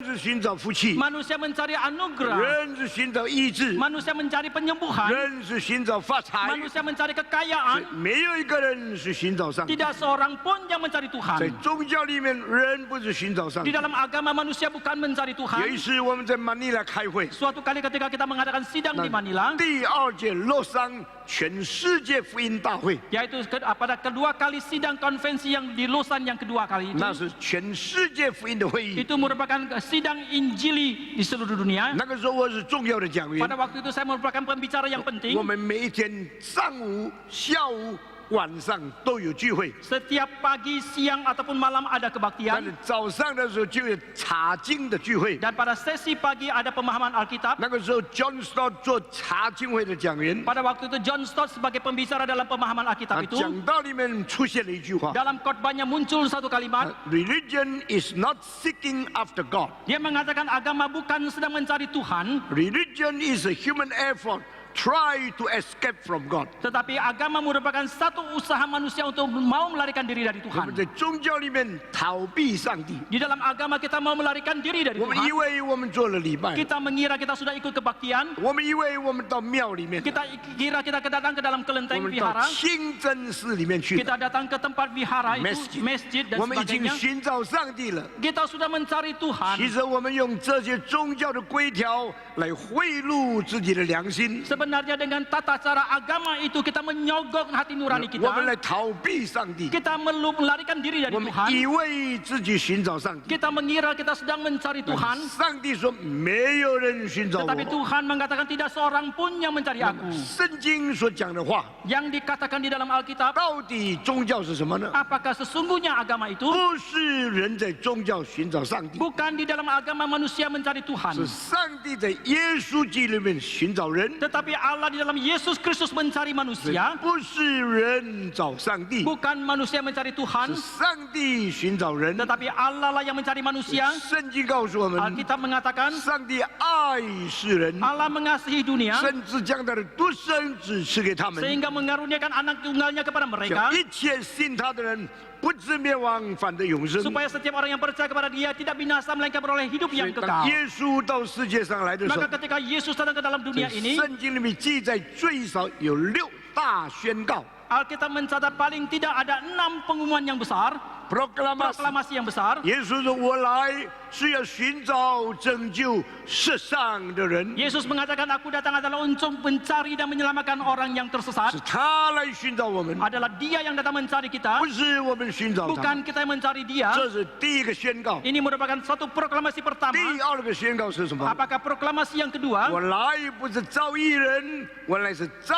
是寻找福气， manusia mencari anugerah, 人是寻找医治， manusia mencari penyembuhan, 人是寻找发财。 manusia mencari kekayaan. 没有一个人是寻找上帝。 Tidak seorang pun yang mencari 在 Tuhan. 宗教里面，人不是寻找上 Di 帝。 dalam agama manusia bukan mencari 有 Tuhan. 一次我们在马尼拉开会， Suatu kali ketika kita mengadakan sidang di Manila, 第二届洛桑全世界福音大会， yaitu pada kedua kali sidang konvensi yang di Lausanne yang kedua kali 那 itu, 是全世界福音的会议。 itu merupakan sidang Injili di seluruh dunia. 那个时候我是重要的讲员 Pada，waktu itu saya merupakan pembicara yang 我 penting. 们每一天上午、下午、晚上都有聚会。 Setiap pagi, siang ataupun malam ada 但 kebaktian. 是早上的时候就有查经的聚会。 Dan pada sesi pagi ada pemahaman Alkitab. 那个时候 John Stott 做查经会的讲员， Pada waktu itu John Stott sebagai pembicara dalam pemahaman 他 Alkitab itu, 讲道里面出现了一句话 dalam khotbahnya muncul satu kalimat. ：Religion is not seeking after God. Dia mengatakan agama bukan sedang mencari Tuhan, Religion is a human effort try to escape from God. tetapi agama merupakan satu usaha manusia untuk mau melarikan diri dari 我们 Tuhan. 在宗教里面逃避上帝， Di dalam agama kita mau melarikan diri dari 我们以 Tuhan. 为我们做了礼拜， Kita mengira kita sudah ikut kebaktian. 我们以为我们到庙里面， Kita kira kita datang ke dalam 我 kelenteng 们到 vihara. 清真寺里面去了， Kita datang ke tempat vihara itu, Masjid. masjid dan 我们已经 sebagainya. 寻找上帝了。 Kita sudah mencari 其 Tuhan. 实我们用这些宗教的规条来贿赂自己的良心， Sebenarnya dengan tata cara agama itu kita menyogok hati nurani 我们 kita. 来逃避上帝， Kita melarikan diri dari 我们 Tuhan. 以为自己寻找上帝。 Kita mengira kita sedang mencari Tuhan. 上帝说没有人寻找 Tetapi 我。 Tuhan mengatakan tidak seorang pun yang mencari aku. 圣经所讲的话， Yang dikatakan di dalam Alkitab, 到底宗教是什么呢？ apakah sesungguhnya agama itu? 不是人在宗教寻找上帝， Bukan di dalam agama manusia mencari 是 Tuhan. 上帝在耶稣基督里面寻找人， Tetapi Allah di dalam Yesus Kristus mencari manusia. 不是人找上帝， Bukan manusia mencari 是 Tuhan, 上帝寻找人。 tetapi Allah lah yang mencari manusia. 圣经告诉我们， Alkitab mengatakan 上帝爱世人， Allah mengasihi dunia 甚至将他的独生子赐给他们， sehingga mengaruniakan anak tunggalnya kepada 叫 mereka 一切信他的人不至灭亡，反得永生。 supaya setiap orang yang percaya kepada Dia tidak binasa melainkan beroleh hidup 所 yang 以当 kekal. 耶稣到世界上来的时候 Maka，ketika Yesus datang ke dalam 在 dunia ini, 圣经里面记载最少有6大宣告 Alkitab mencatat paling tidak ada 6 pengumuman yang besar, （proklamasi）。 proklamasi yang besar. 耶稣说：“我来是要寻找拯救世上的人， Yesus mengatakan aku datang adalah untuk mencari dan menyelamatkan orang yang tersesat. 是他来寻找我们， Adalah Dia yang datang mencari kita, 不是我们寻找他。 bukan kita yang mencari Dia. 这是第一个宣告。 Ini merupakan suatu proklamasi pertama. 第二个宣告是什么？ Apakah proklamasi yang kedua? 我来不是招义人，我来是招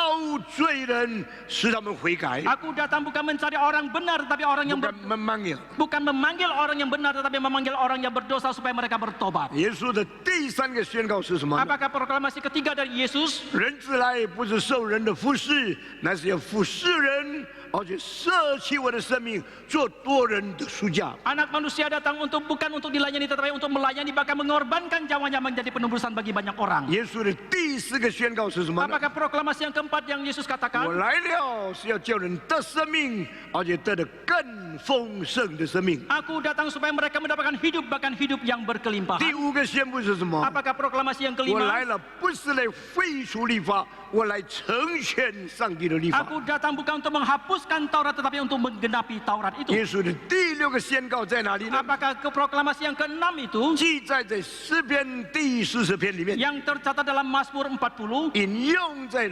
罪人，使他们悔改， Aku datang bukan mencari orang benar, tetapi orang yang 不敢memanggil。 bukan memanggil orang yang benar, tetapi memanggil orang yang berdosa supaya mereka bertobat. 耶稣的第三个宣告是什么呢？ Apakah proklamasi ketiga dari Yesus? 人子来不是受人的服侍，乃是要服侍人，而且舍弃我的生命，做多人的赎价。 Anak manusia datang bukan untuk dilayani, tetapi untuk melayani, bahkan mengorbankan jawanya menjadi penebusan bagi banyak orang. 耶稣的第四个宣告是什么呢？ Apakah proklamasi yang keempat yang Yesus 我 katakan? 来了是要叫人得生命，而且得的更丰盛的生命。 Aku datang supaya mereka mendapatkan hidup, bahkan hidup yang 第 berkelimpahan. 五个宣布是什么？ Apakah proklamasi yang 我来 kelima? 了不是来废除律法，我来成全上帝的律法。 Aku datang bukan untuk menghapuskan Taurat, tetapi untuk menggenapi Taurat itu. 耶稣的第六个宣告在哪里呢？ Apakah ke proklamasi yang keenam itu 记载在诗篇第40篇里面， yang tercatat dalam Mazmur 40, 引用在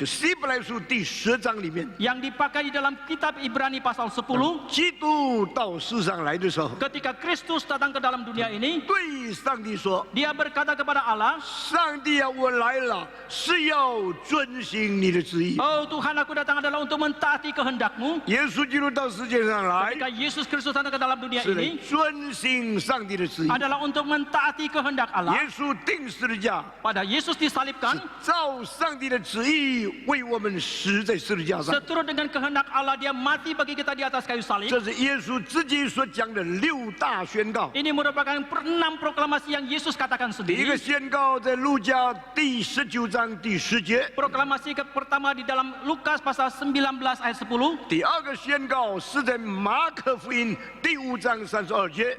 希伯来书第10章里面。 yang dipakai di dalam kitab Ibrani pasal 10, 基督到世上来的时候， ketika Kristus datang ke dalam dunia ini, 对上帝说 Dia berkata kepada Allah, 上帝啊，我来了，是要遵行你的旨意。 Oh Tuhan, aku datang adalah untuk mentaati kehendak-Mu. 耶稣基督到世界上来， Ketika Yesus Kristus datang ke dalam dunia 是来 ini, 遵行上帝的旨意。 adalah untuk mentaati kehendak Allah. 耶稣钉十字架， Pada Yesus disalibkan, 照上帝的旨意为我们死在十字架上。 seturut dengan kehendak Allah, Dia mati bagi kita di atas kayu salib. 这是耶稣稣自己所讲的6大宣告。 Ini merupakan 6 proklamasi yang Yesus katakan 第一个 sendiri. 宣告在路加第19章第10节， Proklamasi pertama di dalam Lukas pasal 19 ayat 10. 第二个宣告是在马可福音第5章32节，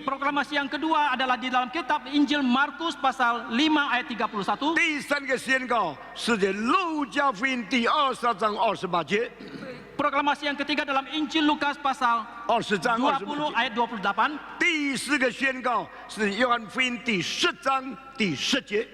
Proklamasi yang kedua adalah di dalam kitab Injil Markus pasal 5 ayat 31. 第三个宣告是在路加福音第23章28节， Proklamasi yang ketiga dalam Injil Lukas pasal 20章 20 28节。 ayat 28. 第四个宣告是约翰福音第10章第10节。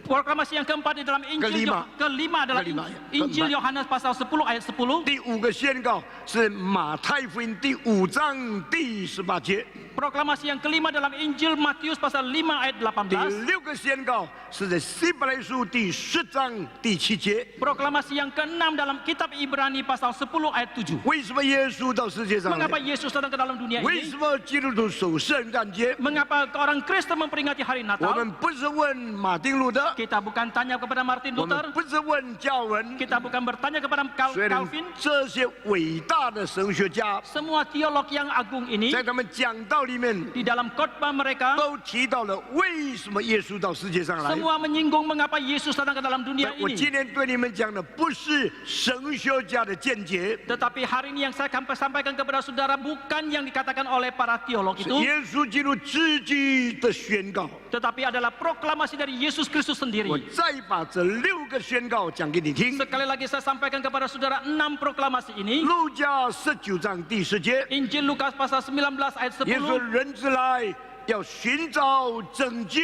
Proklamasi yang keempat di dalam Injil kelima adalah Injil Yohanes pasal 10 ayat 10. 第五个宣告是马太福音第5章第18节。 Proklamasi yang kelima dalam Injil Matius pasal 5 ayat 第 18. 六个宣告是在希伯来书第10章第7节。 Proklamasi yang keenam dalam kitab Ibrani pasal 10 ayat 7. 为什么耶稣到世界上来？ Mengapa Yesus datang ke dalam dunia 为 ini? 什么基督徒守圣诞节？ Mengapa orang Kristen memperingati hari 我 Natal? 们不是问马丁路德， Kita bukan tanya kepada Martin 我们 Luther, 不是问教文。 kita bukan bertanya kepada 虽然 Calvin. 这些伟大的神学家 Semua teolog yang agung ini 在他们讲道里面 di dalam khotbah mereka 都提到了为什么耶稣到世界上来。 semua menyinggung mengapa Yesus datang ke dalam dunia 我 ini. 今天对你们讲的不是神学家的见解， Tetapi hari ini yang saya akan sampaikan kepada saudara bukan yang dikatakan oleh para teolog 是 itu, 耶稣基督自己的宣告。 tetapi adalah proklamasi dari Yesus Kristus 我 sendiri. 再把这6个宣告讲给你听。 Sekali lagi saya sampaikan kepada saudara 6 proklamasi ini. 路加19章第10节， Injil Lukas pasal 19 ayat 耶稣 10. 人子来要寻找拯救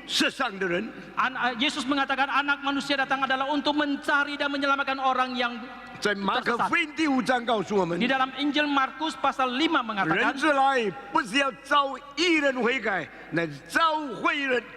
世上的人。 Yesus mengatakan anak manusia datang adalah untuk mencari dan menyelamatkan orang yang 在马可福音第5章告诉我们， di dalam Injil Markus pasal 5人 mengatakan 子来不是要招义人悔改，乃是招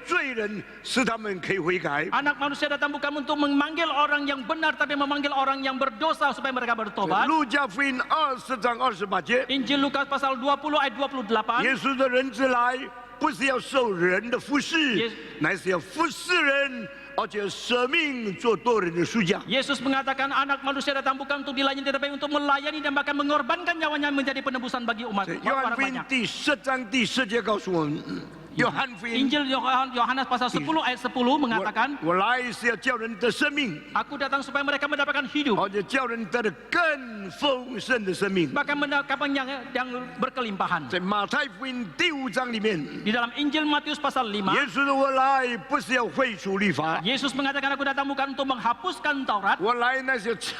罪人，使他们可以悔改。 anak manusia datang bukan untuk memanggil orang yang benar tapi memanggil orang yang berdosa supaya mereka bertobat. 路加福音20章28节， Injil Lukas pasal 20 ayat 28. 耶稣的人子来不是要受人的服侍 Yes， 乃是要服侍人，而且舍命做多人的赎价。 Yesus mengatakan anak manusia datang bukan untuk dilayani tetapi untuk melayani dan bahkan mengorbankan nyawanya menjadi penebusan bagi umat 约翰 orang 福音 banyak. 第10章第10节告诉我们，约翰福音 Injil Yohanes pasal 10 ayat 10mengatakan, 我来是要叫人得生命， Aku datang supaya mereka mendapatkan hidup, 而且叫人得的更丰盛的生命。 bahkan mendapatkan yang berkelimpahan. 在马太福音第5章里面， Di dalam Injil Matius pasal 5, 耶稣说：“我来不是要废除律法， Yesus mengatakan aku datang bukan untuk menghapuskan Taurat, 我来那是要成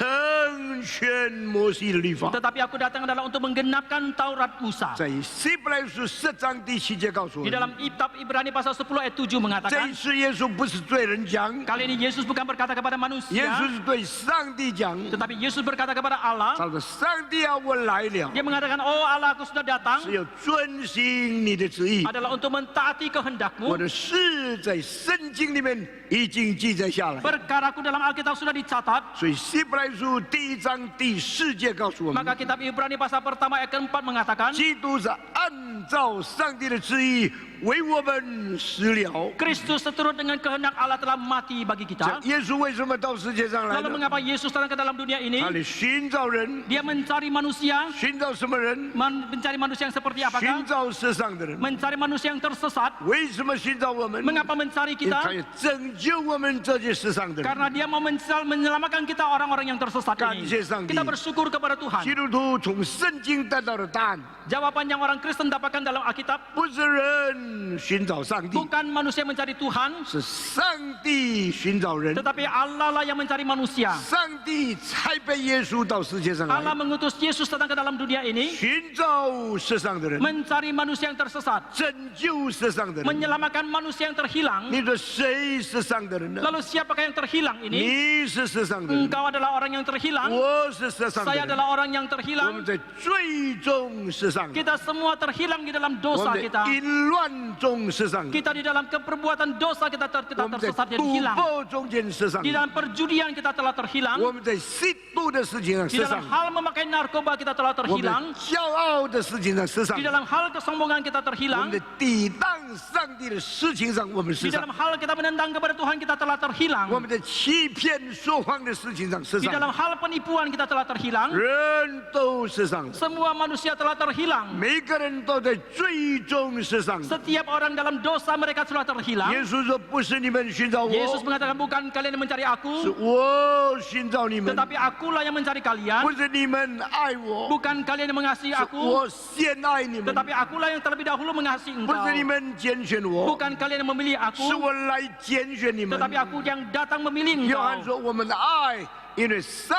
全摩西的律法。” tetapi aku datang adalah untuk menggenapkan Taurat Musa. 在希伯来书10章第7节告诉我 Di 们， dalam kitab Ibrani pasal 10 ayat 7这 mengatakan, 一次耶稣不是对人讲， kali ini Yesus bukan berkata kepada 耶 manusia, 稣是对上帝讲。 tetapi Yesus berkata kepada Allah. 他说：“上帝啊，我来了， Dia mengatakan, oh Allah, aku sudah datang 是要遵行你的旨意。 adalah untuk mentaati 我 kehendakmu. 的事在圣经里面已经记载下来。 Perkaraku dalam Alkitab sudah dicatat. 所以希伯来书第1章第4节告诉我们， Maka kitab Ibrani pasal pertama ayat keempat mengatakan, 基督是按照上帝的旨意为我们死了。 Kristus seturut dengan kehendak Allah telah mati bagi 这 kita. 耶稣为什么到世界上来 Lalu 的？ mengapa Yesus datang ke dalam dunia ini? 他来寻找人， Dia mencari manusia, 寻找什么人？ mencari manusia yang seperti 寻 apakah? 找世上的人。 Mencari manusia yang tersesat. 为什么寻找我们？ Mengapa mencari 因为他 kita? 要拯救我们这些世上的人。 Karena dia mau menyelamatkan kita orang-orang yang tersesat ini. Kasih Sang Kita Di. bersyukur kepada 基 Tuhan. 督徒从圣经得到的答案， Jawaban yang orang Kristen dapatkan dalam Alkitab 不是人寻找上帝， bukan manusia mencari Tuhan, 是上帝寻找人。 tetapi Allah lah yang mencari manusia. 上帝才被耶稣到世界上 Allah 来， mengutus Yesus datang ke dalam dunia ini 寻找世上的人， mencari manusia yang tersesat, 拯救世上的人。 menyelamatkan manusia yang terhilang. 你说谁是世上的人呢？ Lalu siapakah yang terhilang ini? 你是世上的人， Engkau adalah orang yang terhilang, 我是世上的 saya 人。 adalah orang yang 我 terhilang. 们在最终世上， Kita semua terhilang di dalam 我 dosa 们 kita. 在淫乱中失丧， Kita di dalam keperbuatan dosa kita 我们在 tersesat dan 赌 hilang. 博中间失丧， Di dalam perjudian kita telah terhilang. 我们在吸毒的事情上 Di 失 dalam 丧， hal memakai narkoba kita telah 我们 terhilang. 在骄傲的事情上失丧 Di，dalam hal kesombongan kita 我们 terhilang. 在抵挡上帝的事情上我们 Di 失丧 dalam，hal kita menentang kepada Tuhan kita telah terhilang. 我们在欺骗说谎的事情上失 Di 丧， dalam hal penipuan kita telah terhilang. 人都失丧了， Semua manusia telah terhilang. 每个人都在最终失丧。 Setiap orang dalam dosa mereka telah terhilang. 耶稣说：“不是你们寻找 Yesus 我， mengatakan bukan kalian yang mencari 是 aku, 我寻找你们； tetapi akulah yang mencari 不 kalian. 是你们爱我， Bukan kalian yang mengasihi 是 aku, 我先爱你们； tetapi akulah yang terlebih dahulu mengasihi 不 engkau. 是你们拣选我， Bukan kalian yang memilih 是 aku, 我来拣选你们。” tetapi aku yang datang memilih 约翰 engkau. 说：“我们的爱，因为上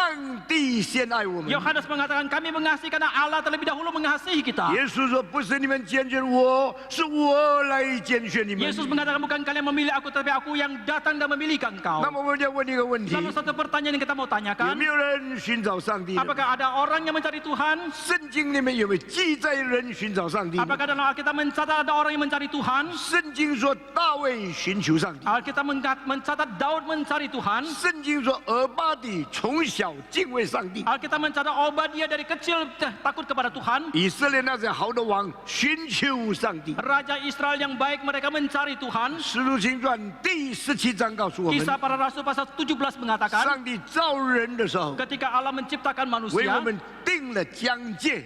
帝先爱我们。” Yohanes mengatakan kami mengasihi karena Allah terlebih dahulu mengasihi kita. 耶稣说：“不是你们拣选我，是我来拣选你们。” Yesus mengatakan bukan kalian memilih aku, tetapi aku yang datang dan memilihkan engkau. 那么我们要问一个问题： Lalu satu pertanyaan yang kita mau 有 tanyakan, 没有人寻找上帝的？ apakah ada orang yang mencari Tuhan? 圣经里面有没有记载人寻找上帝的？ Apakah dalam Alkitab mencatat ada orang yang mencari Tuhan? 圣经说大卫寻求上帝， Alkitab mencatat Daud mencari Tuhan. 圣经说俄巴底从小敬畏上帝， Alkitab mencatat Obadiah dari kecil takut kepada Tuhan. 以色列那些好的王寻求上帝。 Raja Israel yang baik mereka mencari Tuhan. 使徒行传第17章告诉我们， Kisah para Rasul pasal 17 mengatakan 上帝造人的时候， ketika Allah menciptakan 为我 manusia 们定了疆界，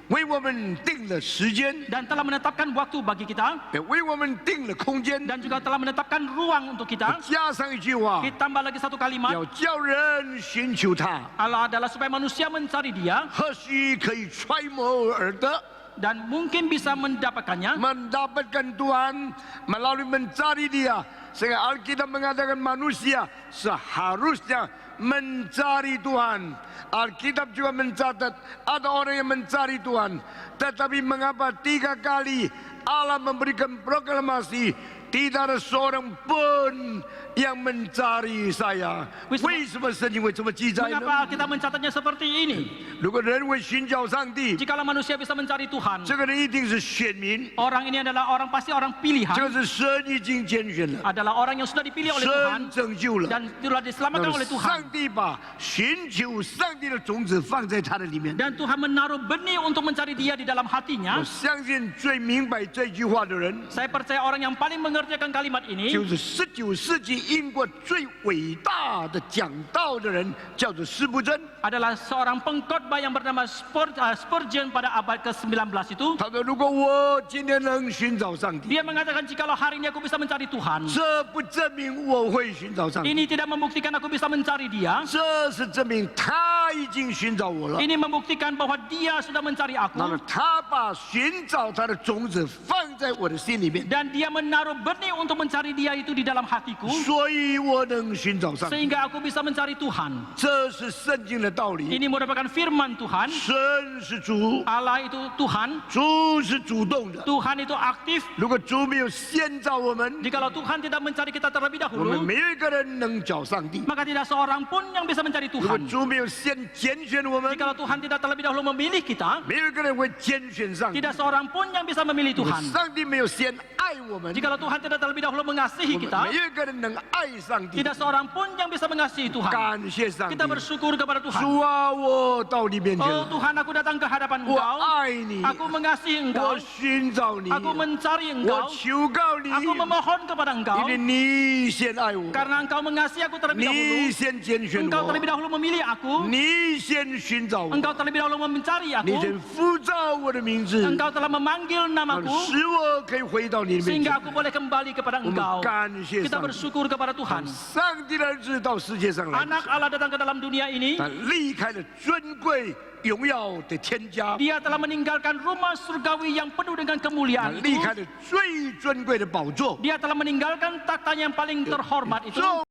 为我们定了时间， dan telah menetapkan waktu bagi kita 也为我们定了空间。 dan juga telah menetapkan ruang untuk kita. 加上一句话， Ditambah lagi satu kalimat, 要叫人寻求他， Allah adalah supaya manusia mencari Dia 或许可以揣摩而得。 dan mungkin bisa mendapatkannya. mendapatkan Tuhan melalui mencari Dia. Sehingga Alkitab mengatakan manusia seharusnya mencari Tuhan. Alkitab juga mencatat ada orang yang mencari Tuhan. Tetapi mengapa 3 kali Allah memberikan proklamasi tidak ada seorang pun yang mencari saya? 为什么圣经会这么记载呢？ Mengapa kita mencatatnya seperti ini? 如果人会寻找上帝， Jikalau manusia bisa mencari Tuhan, 这个人一定是选民， orang ini adalah orang pasti orang 这 pilihan, 个是神已经拣选了。 adalah orang yang sudah dipilih oleh 神 Tuhan 拯救了， dan telah 那 diselamatkan 么 oleh 上 Tuhan. 帝把寻求上帝的种子放在他的里面。 Dan Tuhan menaruh benih untuk mencari Dia di dalam 我 hatinya. 相信最明白这句话的人， Saya percaya orang yang paling mengerjakan kalimat ini 就是19世纪英国最伟大的讲道的人，叫做司布真。 adalah seorang pengkhotbah yang bernama Spurgeon pada abad ke-19 itu. 他说：“如果我今天能寻找上帝， Dia mengatakan jikalau hari ini aku bisa mencari Tuhan, 这不证明我会寻找上帝， ini tidak membuktikan aku bisa mencari Dia. 这是证明他已经寻找我了。 Ini membuktikan bahwa Dia sudah mencari 那么 aku 他把寻找他的种子放在我的心里面， dan Dia menaruh benih untuk mencari Dia itu di dalam hatiku 所以我能寻找上帝。 sehingga aku bisa mencari Tuhan. 这是圣经的道理。 Ini merupakan firman Tuhan. 神是主， Allah itu Tuhan, 主是主动的。 Tuhan itu aktif. 如果主没有先找我们， Jikalau Tuhan tidak mencari kita terlebih 我们 dahulu, 没有一个人能找上帝。 maka tidak seorang pun yang bisa mencari 如果 Tuhan. 主没有先拣选我们， Jikalau Tuhan tidak terlebih dahulu memilih kita, 没有一个人会拣选上帝。 tidak seorang pun yang bisa memilih 如果 Tuhan. 上帝没有先爱我们， Jikalau Tuhan tidak terlebih dahulu mengasihi 我们 kita, 没有一个人能爱上帝。 tidak seorang pun yang bisa mengasihi Tuhan. 感谢上帝 Kita，bersyukur kepada Tuhan. 主啊，我到你面前 Oh 了， Tuhan, aku datang ke hadapan 我 Engkau. 爱你， Aku mengasihi 我 Engkau. 寻找你， Aku mencari 我 Engkau. 求告你， Aku memohon kepada 因 Engkau 为你先爱我， karena Engkau mengasihi aku terlebih 你 dahulu. 先拣选 Engkau 我， terlebih dahulu memilih aku. 你先寻找我， Engkau terlebih dahulu mencari 你 aku. 先呼召我的名字， Engkau telah memanggil namaku 使我可以回到你的面 sehingga 前。 aku boleh kembali kepada 我们 Engkau. 感谢 Kita 上帝， bersyukur kepada Tuhan. 上帝的儿子到世界上来， Anak Allah datang ke dalam dunia ini. 他离开了尊贵荣耀的天家， Dia telah meninggalkan rumah surgawi yang penuh dengan 他 kemuliaan 离 itu. 开了最尊贵的宝座。 Dia telah meninggalkan taktanya yang paling terhormat itu.